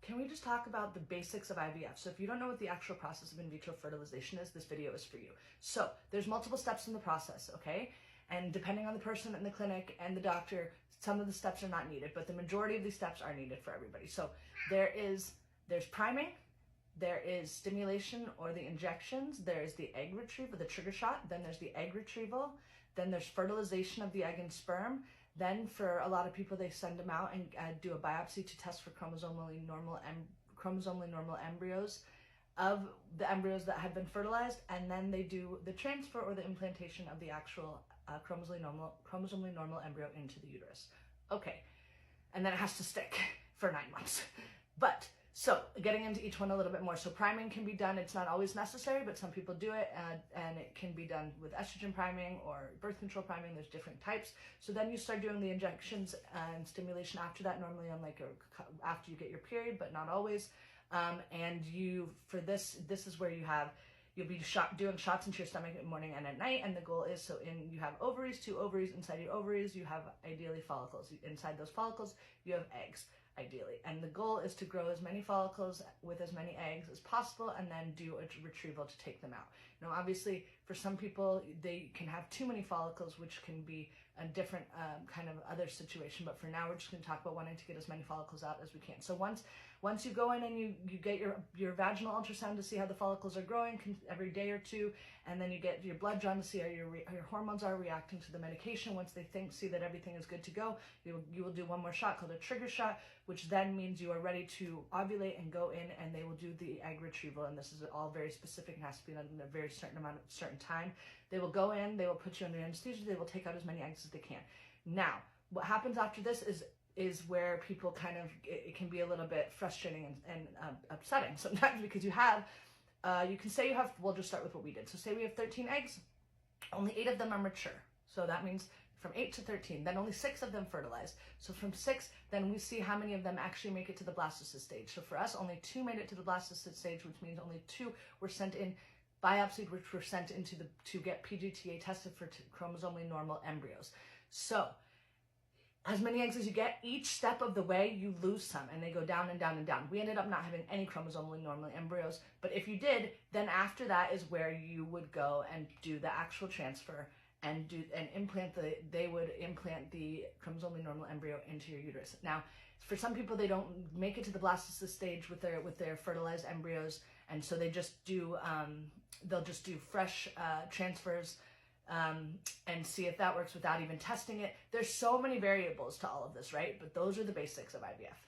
can we just talk about the basics of IVF? So if you don't know what the actual process of in vitro fertilization is, this video is for you. So there's multiple steps in the process, okay? And depending on the person in the clinic and the doctor, some of the steps are not needed, but the majority of these steps are needed for everybody. So there's priming, there is stimulation or the injections, there's the egg retrieval, the trigger shot, then there's the egg retrieval, then there's fertilization of the egg and sperm. Then for a lot of people, they send them out and do a biopsy to test for chromosomally normal embryos of the embryos that have been fertilized, and then they do the transfer or the implantation of the actual chromosomally normal embryo into the uterus. Okay, and then it has to stick for 9 months. But so getting into each one a little bit more. So priming can be done. It's not always necessary, but some people do it, and it can be done with estrogen priming or birth control priming. There's different types. So then you start doing the injections and stimulation after that, normally on like after you get your period, but not always. And for this is where you'll be doing shots into your stomach in the morning and at night. And the goal is, you have ovaries, 2 ovaries. Inside your ovaries, you have ideally follicles. Inside those follicles, you have eggs, ideally. And the goal is to grow as many follicles with as many eggs as possible, and then do a retrieval to take them out. Now, obviously, for some people, they can have too many follicles, which can be a different kind of other situation. But for now, we're just going to talk about wanting to get as many follicles out as we can. So once you go in and you get your vaginal ultrasound to see how the follicles are growing every day or two, and then you get your blood drawn to see how your hormones are reacting to the medication. Once they see that everything is good to go, you will do one more shot called a trigger shot, which then means you are ready to ovulate and go in, and they will do the egg retrieval. And this is all very specific and has to be done in a very certain time. They will go in, they will put you under anesthesia, they will take out as many eggs as they can. Now, what happens after this is where people it can be a little bit frustrating and upsetting sometimes, because you can say we'll just start with what we did. So say we have 13 eggs, only 8 of them are mature. So that means from 8 to 13, then only 6 of them fertilized. So from 6, then we see how many of them actually make it to the blastocyst stage. So for us, only 2 made it to the blastocyst stage, which means only 2 were sent in, biopsied, which were sent into to get PGTA tested for chromosomally normal embryos. So as many eggs as you get, each step of the way, you lose some, and they go down and down and down. We ended up not having any chromosomally normal embryos, but if you did, then after that is where you would go and do the actual transfer and they would implant the chromosomally normal embryo into your uterus. Now, for some people, they don't make it to the blastocyst stage with their fertilized embryos, and so they just do they'll just do fresh transfers and see if that works without even testing it. There's so many variables to all of this, right? But those are the basics of IVF.